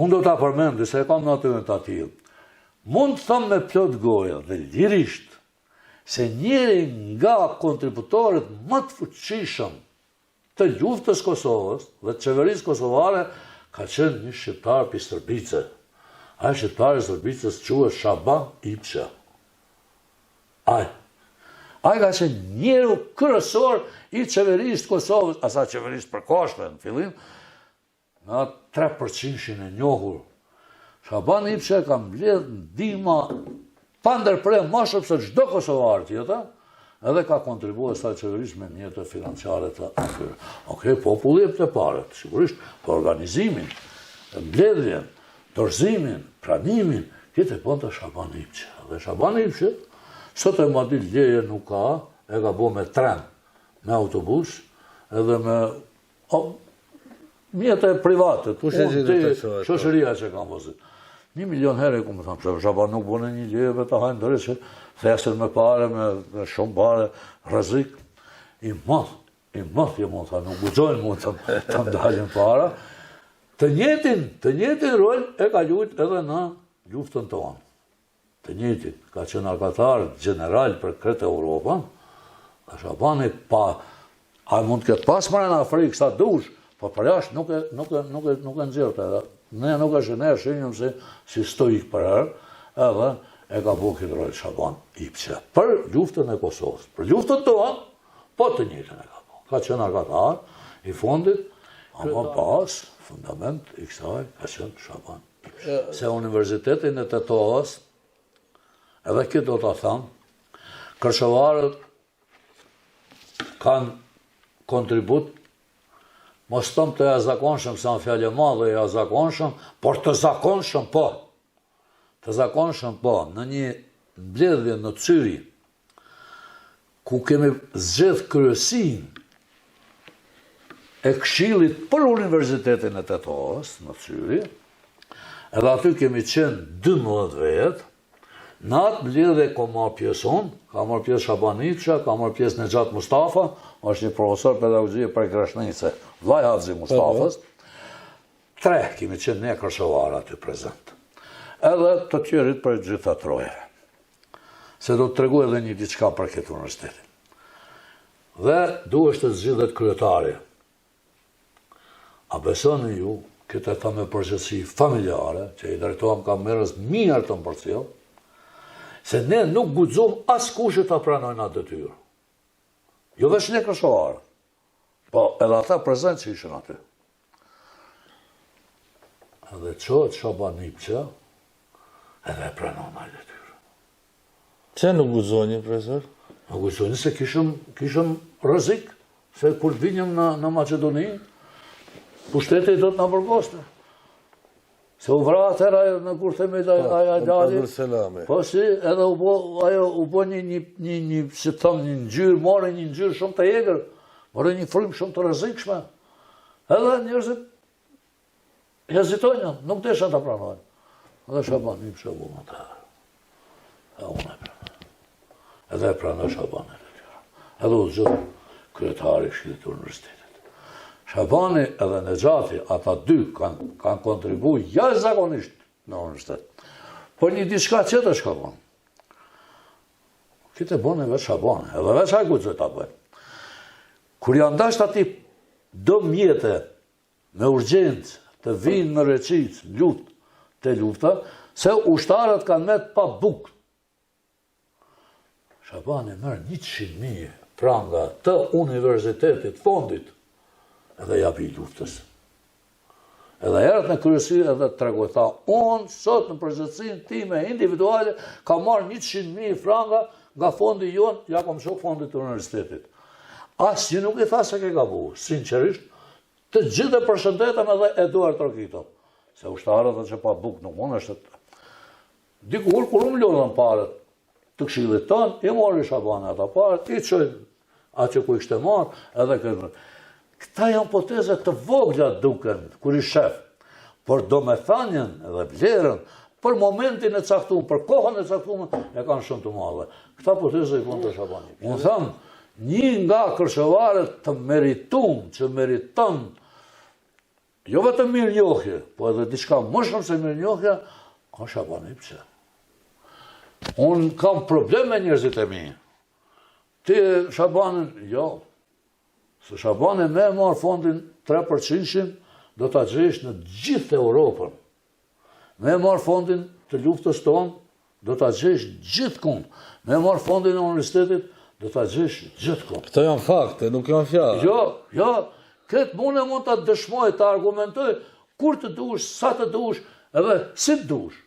Unë do ta përmend, se e kam natyrën të tillë. Mund të them me plot gojë dhe lirisht se njëri nga kontributorët më të fuqishëm të luftës Kosovës dhe të qeverisë kosovare ka qenë një shqiptar për Stërbice. Ai shqiptari i Stërbicës quhet Shaban Ipsha. Ai ka qenë njëri kryesor i qeverisë Kosovës, asa qeverisë përkohshme në fillim, nga 3% e njohur. Shaban Ipsha ka mbledh ndihma pa ndërprerje më shumë se çdo kosovar tjetër, edhe ka kontribuar sa qeverisë me mjete financiare të atyre. Okej, populli jep të parat, sigurisht, për organizimin, mbledhjen, dorëzimin, pranimin, këtë e ponte Shaban Ipsha. Dhe Shaban Ipsha, sot e madil leje nuk ka, e ka bo me tren, me autobus, edhe me mjete private, shoqëria që kam vozit. 1 milion herë, ku më thamë, Shaban nuk bune një lejeve të hajnë dërë që thesën me pare, me shumë pare, rrezik. I madh, je mund të nuk guxojnë mund të ndalin para. Të njëjtin rol e ka luajt edhe në luftën tonë. Të njëjtin, ka qenë arkatar general për kretë Europën, a Shabani a mund të ketë pas marrë në Afrikë sa dush, po për jashtë nuk e nxjerrë të. Ne nuk është ne shinjëm si stoik për herë, edhe e ka bu këtë rol Shaban Ipsha. Për luftën e Kosovës. Për luftën tonë, po të njëjtën e ka bu. Ka qenë arkatar i fondit, ama pas, fundament i kësaj, ka qenë Shaban Ipsha. Se Universitetin e Tetovës, edhe këtë do të thamë, kërshëvarët kanë kontribut, mos tëmë të jazakonshëm, se në fjallë madhe jazakonshëm, por të zakonshëm po. Të zakonshëm po, në një mbledhje në Cyri, ku kemi zgjedh kryesin e Këshillit për Universitetin e Tetovës në Cyri, edhe aty kemi qenë 12 vetë. Në atë mbledhje ka marrë pjesë unë, ka marrë pjesë Shaban Ipsha, ka marrë pjesë Nexhat Mustafa, është një profesor pedagogjie prej Krashnice, vllai Haxhi Mustafës. 3 kemi qenë ne kërshëvar aty prezent. Edhe të tjerit për gjitha troje. Se do të tregu edhe një diçka për këtë universitetin. Dhe duhet të zgjidhet kryetari. A besoni ju, këtë e tha me përgjithësi familjare, që i drejtohem ka merës mirë të më përcjell, se ne nuk guxojmë askush ta pranojnë atë detyrë. Jo vetëm ne kërshëvar, po edhe ata prezent që ishin aty. Edhe çohet Shaban Ipsha, edhe e pranon atë detyrë. Që nuk guxoni, profesor? Nuk guxoni se kishëm rrezik, se kur vinjëm në Maqedoni, pushteti do të na përgoste. Se u vra atëra në kur themit aja dali, po si edhe u bo një si thëmë, një ngjyrë, more një ngjyrë shumë të egër, more një frymë shumë të rrezikshme. Edhe njerëzit hezitojnë, nuk desha ta pranojnë. Edhe Shaban Ipsha bu më të herë. Edhe unë e pranoj. Edhe e pranoj Shaban e të tjera. Edhe u zgjodh kryetari i Këshillit të Universitetit. Shabani edhe Nexhati, ata dy kanë kontribu jashtëzakonisht në universitet. Por një diçka tjetër shka bon. Këtë e bon e veç Shabani, edhe veç hajku që ta bëjnë. Kur janë dasht ati do mjete me urgjencë të vinë në Reqic, të lufta, se ushtarët kanë met pa bukë. Shabani merë 100.000 pranga të universitetit fondit, edhe japi luftës. Edhe erët në kryesi edhe të tregoj, tha, unë sot në përgjithësinë time individuale ka marrë 100.000 franga nga fondi jonë, ja kom shok fondit të universitetit. Asë nuk i tha se ke gabu, sinqerisht, të gjithë e përshëndetëm edhe Eduard Trokito. Se ushtarët dhe që pa buk nuk mund është të... Dikur, kur unë lodhën parët të Këshillit tonë, i mori Shabani ata parët, i qojnë atë që ku i kështë marë, edhe këtë... Këta janë poteze të vogla duken, kur i shef, por do me thanjen edhe vlerën, për momentin e caktuar, për kohën e caktuar, e kanë shumë të madhe. Këta poteze i punë të Shabani. Unë thëmë, një nga kërshëvarët të meritum, që meriton jo vetëm mirë njohje, po edhe diçka më shumë se mirë njohja, ka Shabani pse. Unë kam problem me njerëzit e mi. Ti Shabanin, jo. Se Shabani me marë fondin 3% do të gjesh në gjithë Europën. Me marë fondin të luftës tonë, do të gjesh gjithë kund. Me marë fondin e universitetit, do të gjesh gjithë kund. Këto janë fakte, nuk janë fjalë. Jo, këtë mund të dëshmoj, të argumentoj, kur të dush, sa të dush, edhe si të dush.